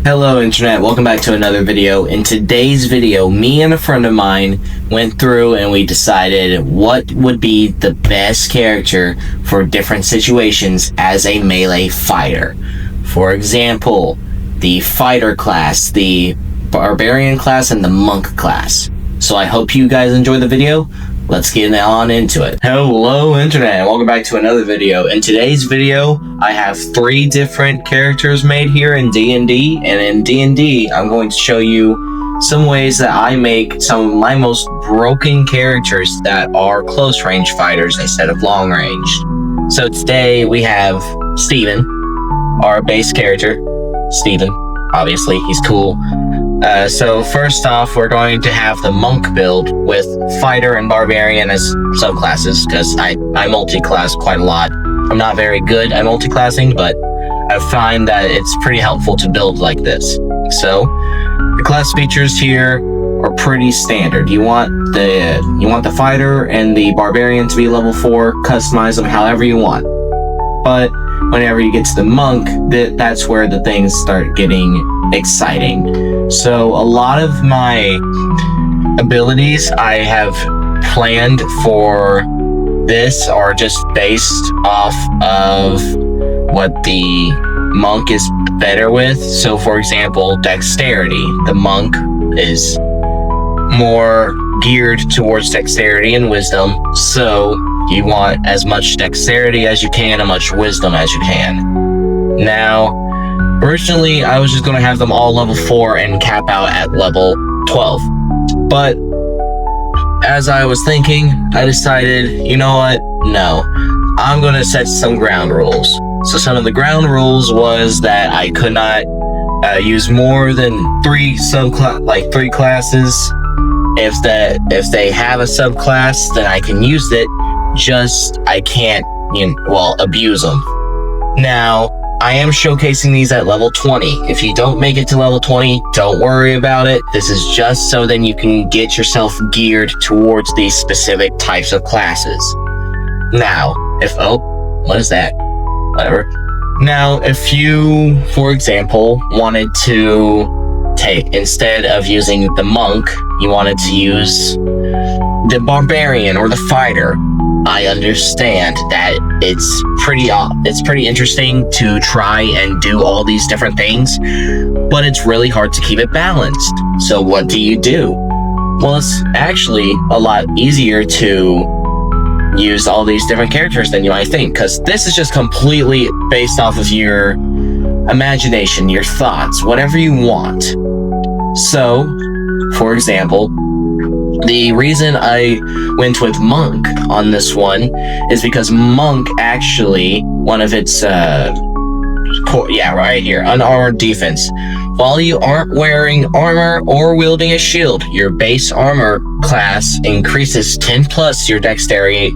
Hello Internet, welcome back to another video. In today's video, me and a friend of mine went through and we decided what would be the best character for different situations as a melee fighter. For example, the fighter class, the barbarian class, and the monk class. So I hope you guys enjoy the video. Let's get on into it. Hello Internet, and welcome back to another video. In today's video, I have 3 different characters made here in D&D, and in D&D, I'm going to show you some ways that I make some of my most broken characters that are close range fighters instead of long range. So today we have Steven, our base character. Steven, obviously, he's cool. So first off, we're going to have the monk build with fighter and barbarian as subclasses, because I multi-class quite a lot. I'm not very good at multi-classing, but I find that it's pretty helpful to build like this. So the class features here are pretty standard. You want the fighter and the barbarian to be level 4, customize them however you want. But whenever you get to the monk, that's where the things start getting exciting. So a lot of my abilities I have planned for this are just based off of what the monk is better with. So for example, dexterity. The monk is more geared towards dexterity and wisdom, so you want as much dexterity as you can and much wisdom as you can. Now, originally, I was just going to have them all level 4 and cap out at level 12. But as I was thinking, I decided, you know what? No. I'm going to set some ground rules. So some of the ground rules was that I could not use more than 3 classes. If they have a subclass, then I can use it. Just I can't, abuse them. Now, I am showcasing these at level 20. If you don't make it to level 20, don't worry about it. This is just so then you can get yourself geared towards these specific types of classes. Now, what is that? Whatever. Now, if you, for example, wanted to take, instead of using the monk, you wanted to use the barbarian or the fighter, I understand that it's pretty interesting to try and do all these different things, but it's really hard to keep it balanced. So what do you do? Well, it's actually a lot easier to use all these different characters than you might think, because this is just completely based off of your imagination, your thoughts, whatever you want. So, for example, the reason I went with Monk on this one is because Monk actually, one of its, right here, unarmored defense. While you aren't wearing armor or wielding a shield, your base armor class increases 10 plus your dexterity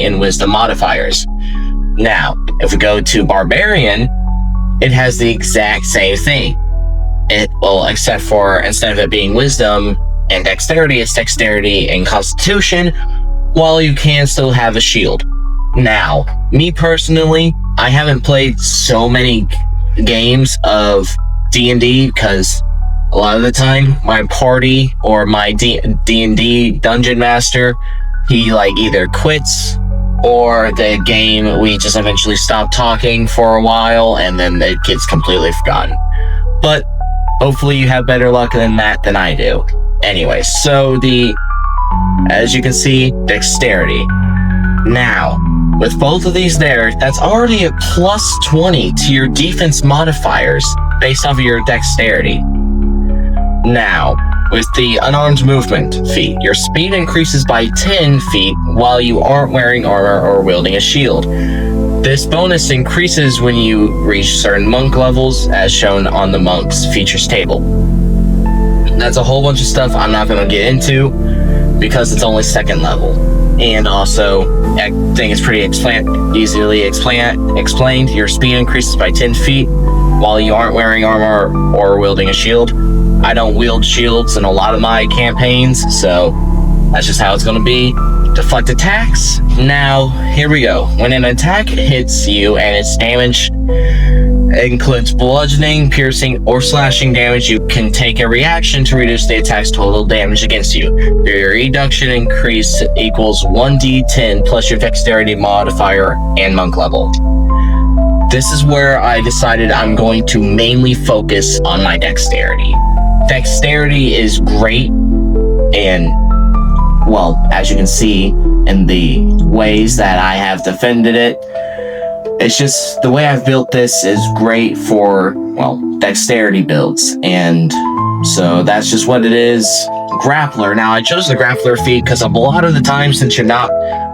and wisdom modifiers. Now, if we go to Barbarian, it has the exact same thing. Except for instead of it being wisdom and dexterity, it's dexterity and constitution, while you can still have a shield. Now, me personally, I haven't played so many games of D&D because a lot of the time my party or my D&D dungeon master, he either quits or the game, we just eventually stop talking for a while and then it gets completely forgotten. But hopefully you have better luck than that than I do. Anyway, so as you can see, dexterity. Now, with both of these there, that's already a plus 20 to your defense modifiers based off of your dexterity. Now, with the unarmed movement feat, your speed increases by 10 feet while you aren't wearing armor or wielding a shield. This bonus increases when you reach certain monk levels, as shown on the monk's features table. That's a whole bunch of stuff I'm not going to get into because it's only 2nd level. And also, I think it's pretty easily explained. Your speed increases by 10 feet while you aren't wearing armor or wielding a shield. I don't wield shields in a lot of my campaigns, so that's just how it's going to be. Deflect attacks. Now, here we go. When an attack hits you and its damage It includes bludgeoning, piercing, or slashing damage. You can take a reaction to reduce the attack's total damage against you. Your reduction increase equals 1d10 plus your dexterity modifier and monk level. This is where I decided I'm going to mainly focus on my dexterity. Dexterity is great, and, well, as you can see in the ways that I have defended it, it's just the way I've built this is great for, well, dexterity builds. And so that's just what it is. Grappler. Now, I chose the Grappler feat because a lot of the time, since you're not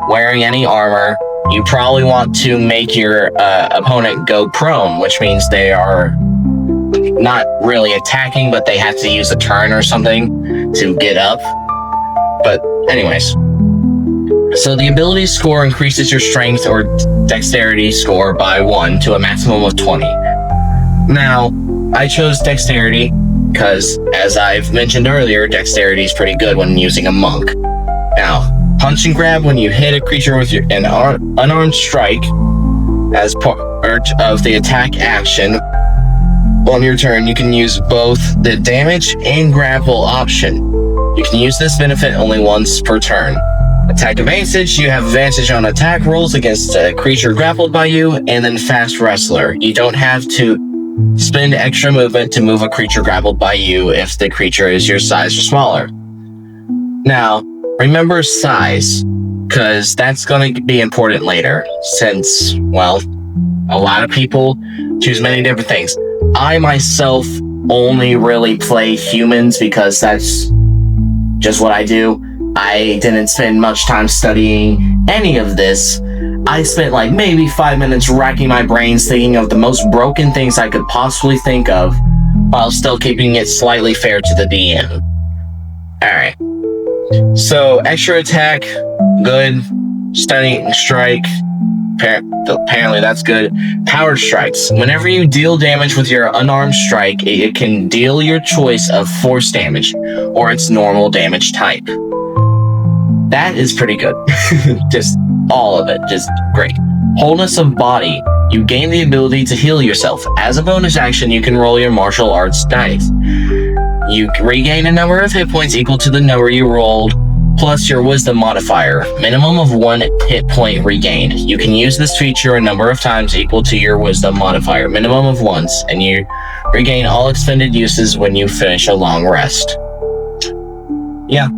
wearing any armor, you probably want to make your opponent go prone, which means they are not really attacking, but they have to use a turn or something to get up. But anyways. So the ability score increases your strength or dexterity score by 1 to a maximum of 20. Now, I chose dexterity because, as I've mentioned earlier, dexterity is pretty good when using a monk. Now, punch and grab when you hit a creature with an unarmed strike as part of the attack action. On your turn, you can use both the damage and grapple option. You can use this benefit only once per turn. Attack advantage, you have advantage on attack rolls against a creature grappled by you, and then fast wrestler. You don't have to spend extra movement to move a creature grappled by you if the creature is your size or smaller. Now, remember size, because that's going to be important later, since, well, a lot of people choose many different things. I myself only really play humans because that's just what I do. I didn't spend much time studying any of this. I spent like maybe 5 minutes racking my brains thinking of the most broken things I could possibly think of while still keeping it slightly fair to the DM. Alright. So, extra attack, good. Stunning strike, apparently that's good. Powered strikes. Whenever you deal damage with your unarmed strike, it can deal your choice of force damage or its normal damage type. That is pretty good. Just all of it. Just great. Wholeness of body. You gain the ability to heal yourself. As a bonus action, you can roll your martial arts dice. You regain a number of hit points equal to the number you rolled, plus your wisdom modifier. Minimum of 1 hit point regained. You can use this feature a number of times equal to your wisdom modifier. Minimum of once, and you regain all expended uses when you finish a long rest. Yeah.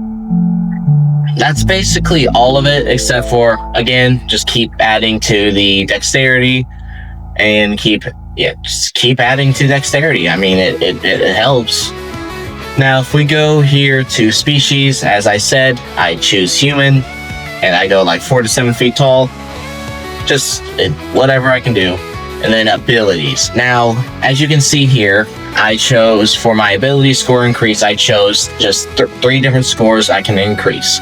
That's basically all of it, except for, again, just keep adding to the dexterity and just keep adding to dexterity. I mean, it helps. Now, if we go here to species, as I said, I choose human, and I go like 4 to 7 feet tall. Just whatever I can do. And then abilities. Now, as you can see here, I chose, for my ability score increase, I chose just 3 different scores I can increase.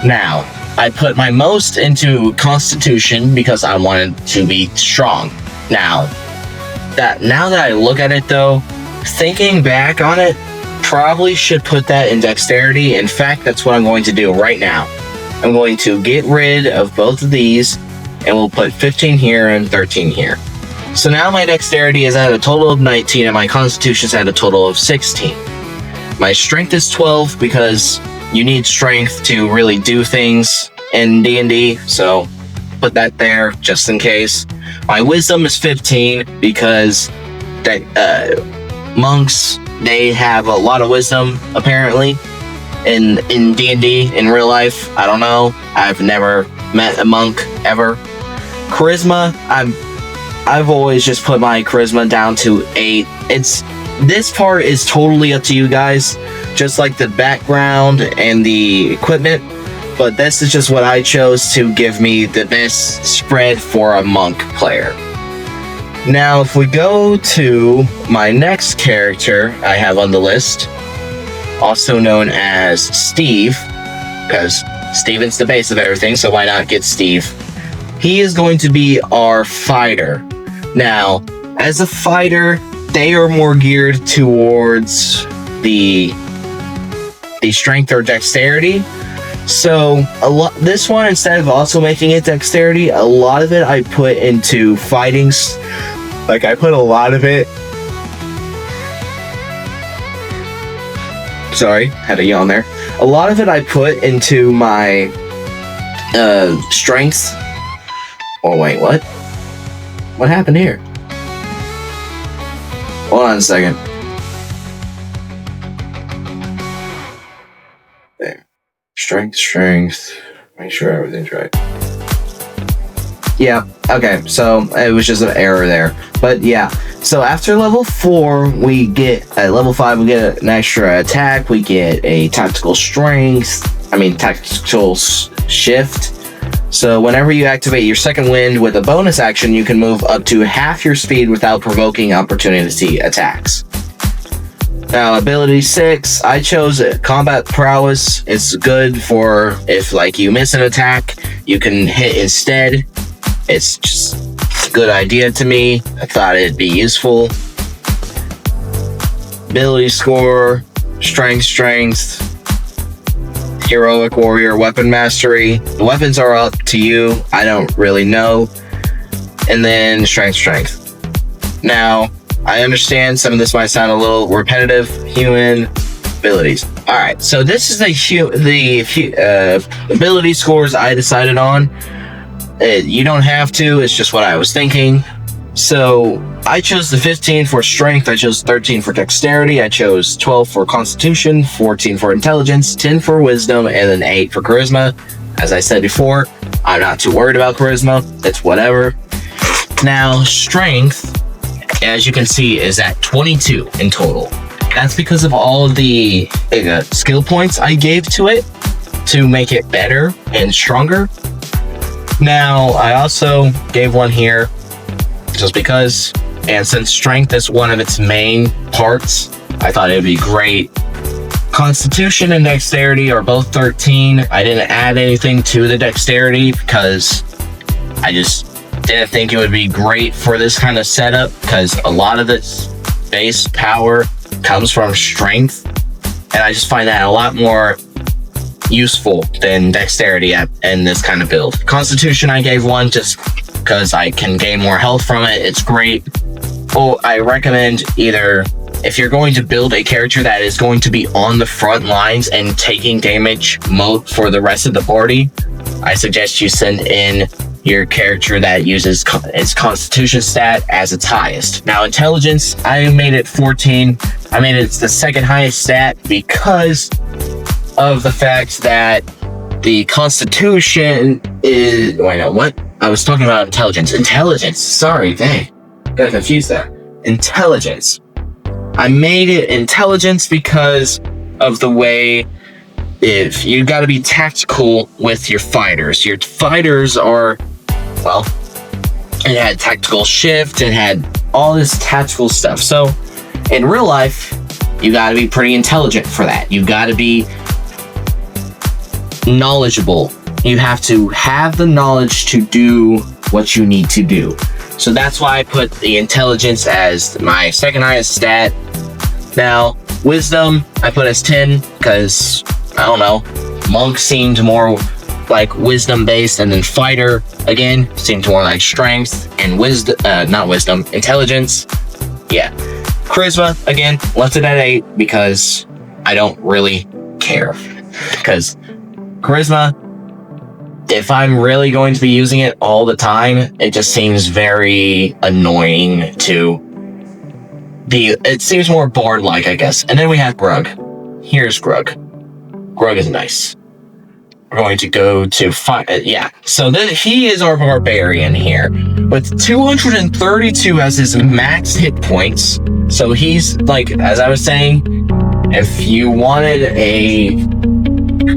Now, I put my most into Constitution because I wanted to be strong. Now that I look at it though, thinking back on it, probably should put that in Dexterity. In fact, that's what I'm going to do right now. I'm going to get rid of both of these, and we'll put 15 here and 13 here. So now my Dexterity is at a total of 19, and my Constitution is at a total of 16. My Strength is 12 because you need strength to really do things in D&D, so put that there just in case. My Wisdom is 15 because monks, they have a lot of wisdom apparently in D&D in real life. I don't know. I've never met a monk ever. Charisma, I've always just put my charisma down to 8. This part is totally up to you guys, just like the background and the equipment, but this is just what I chose to give me the best spread for a monk player. Now, if we go to my next character I have on the list, also known as Steve, because Steven's the base of everything, so why not get Steve? He is going to be our fighter. Now, as a fighter, they are more geared towards the strength or dexterity. So this one, instead of also making it dexterity, a lot of it I put into fighting Like, I put a lot of it. Sorry, had a yawn there. A lot of it I put into my strength. Oh wait, what? What happened here? Hold on a second. There. Strength. Make sure everything's right. Yeah, okay, so it was just an error there. But yeah, so after level 4, we get, at level 5, we get an extra attack, we get a tactical shift. So whenever you activate your second wind with a bonus action, you can move up to half your speed without provoking opportunity attacks. Now, ability 6, I chose combat prowess. It's good for if, like, you miss an attack, you can hit instead. It's just a good idea to me. I thought it'd be useful. Ability score, strength, heroic warrior, weapon mastery. The weapons are up to you. I don't really know. And then strength. Now, I understand some of this might sound a little repetitive. Human abilities. All right, so this is the ability scores I decided on. You don't have to. It's just what I was thinking. So I chose the 15 for strength. I chose 13 for dexterity. I chose 12 for constitution, 14 for intelligence, 10 for wisdom, and then 8 for charisma. As I said before, I'm not too worried about charisma. It's whatever. Now, strength, as you can see, is at 22 in total. That's because of all of the skill points I gave to it to make it better and stronger. Now, I also gave one here just because, and since strength is one of its main parts, I thought it'd be great. Constitution and dexterity are both 13. I didn't add anything to the dexterity because I just didn't think it would be great for this kind of setup, because a lot of its base power comes from strength, and I just find that a lot more useful than dexterity in this kind of build. Constitution, I gave 1 just because I can gain more health from it. It's great. Oh, I recommend either, if you're going to build a character that is going to be on the front lines and taking damage for the rest of the party, I suggest you send in your character that uses its constitution stat as its highest. Now, intelligence, I made it 14. I made it the second highest stat because of the fact that the constitution is... Wait, no, what? I was talking about intelligence. Sorry, dang. Got confused there. Intelligence. I made it intelligence because of the way, if you got to be tactical with your fighters. Your fighters are, well, it had tactical shift, it had all this tactical stuff. So in real life, you got to be pretty intelligent for that. You got to be knowledgeable. You have to have the knowledge to do what you need to do. So that's why I put the intelligence as my second highest stat. Now, wisdom, I put as 10 because, I don't know, monk seemed more like wisdom based, and then fighter, again, seemed more like strength, and intelligence. Yeah. Charisma, again, left it at 8 because I don't really care. Because charisma, if I'm really going to be using it all the time, it just seems very annoying to be. It seems more board-like, I guess. And then we have Grug. Here's Grug. Grug is nice. We're going to go to so he is our barbarian here with 232 as his max hit points. So he's like, as I was saying, if you wanted a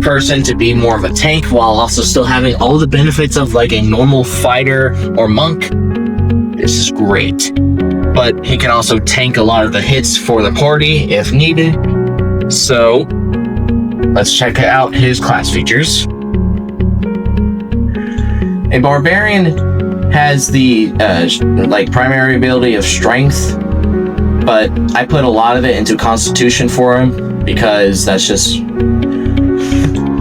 person to be more of a tank while also still having all the benefits of like a normal fighter or monk, this is great. But he can also tank a lot of the hits for the party if needed. So let's check out his class features. A barbarian has the primary ability of strength, but I put a lot of it into constitution for him because that's just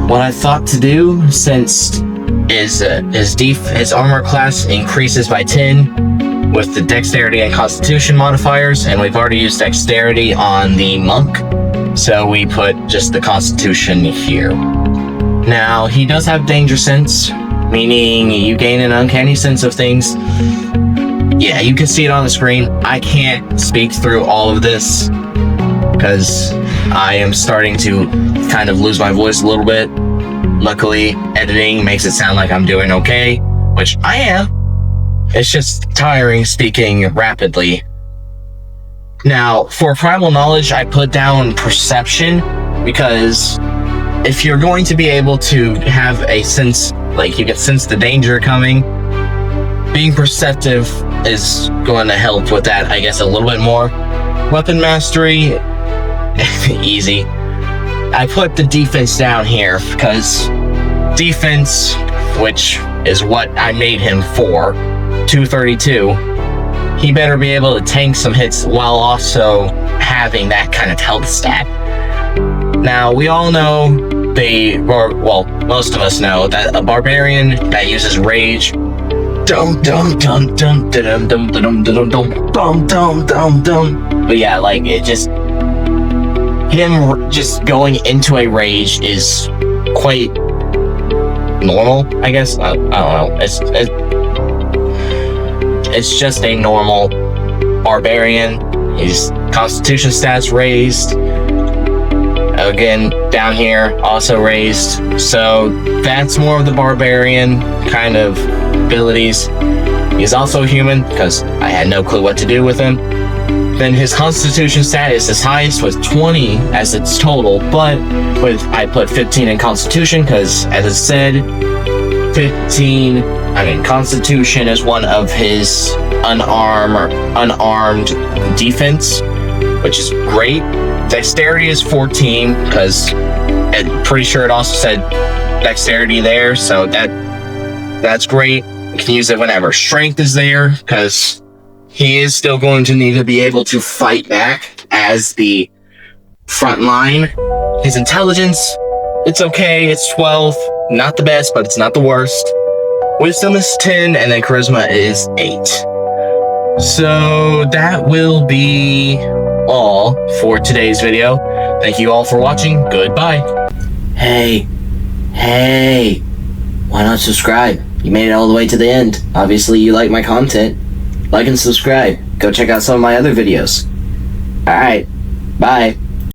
what I thought to do, since his armor class increases by 10 with the dexterity and constitution modifiers, and we've already used dexterity on the monk, so we put just the constitution here. Now, he does have danger sense, meaning you gain an uncanny sense of things. Yeah, you can see it on the screen. I can't speak through all of this because I am starting to kind of lose my voice a little bit. Luckily, editing makes it sound like I'm doing okay, which I am. It's just tiring speaking rapidly. Now, for primal knowledge, I put down perception because if you're going to be able to have a sense, like you can sense the danger coming, being perceptive is going to help with that, I guess, a little bit more. Weapon mastery, easy. I put the defense down here because defense, which is what I made him for, 232, he better be able to tank some hits while also having that kind of health stat. Now, we all know most of us know that a barbarian that uses rage, but yeah, like it just, him just going into a rage is quite normal, I guess. I don't know. It's just a normal barbarian. His constitution stats raised. Again, down here, also raised. So that's more of the barbarian kind of abilities. He's also human, because I had no clue what to do with him. Then his constitution stat is his highest with 20 as its total, but I put 15 in constitution because, as it said, constitution is one of his unarmed defense, which is great. Dexterity is 14 because I'm pretty sure it also said dexterity there, so that's great. You can use it whenever. Strength is there because he is still going to need to be able to fight back as the front line. His intelligence, it's okay, it's 12. Not the best, but it's not the worst. Wisdom is 10, and then charisma is 8. So that will be all for today's video. Thank you all for watching. Goodbye. Hey, why not subscribe? You made it all the way to the end. Obviously, you like my content. Like and subscribe. Go check out some of my other videos. Alright, bye.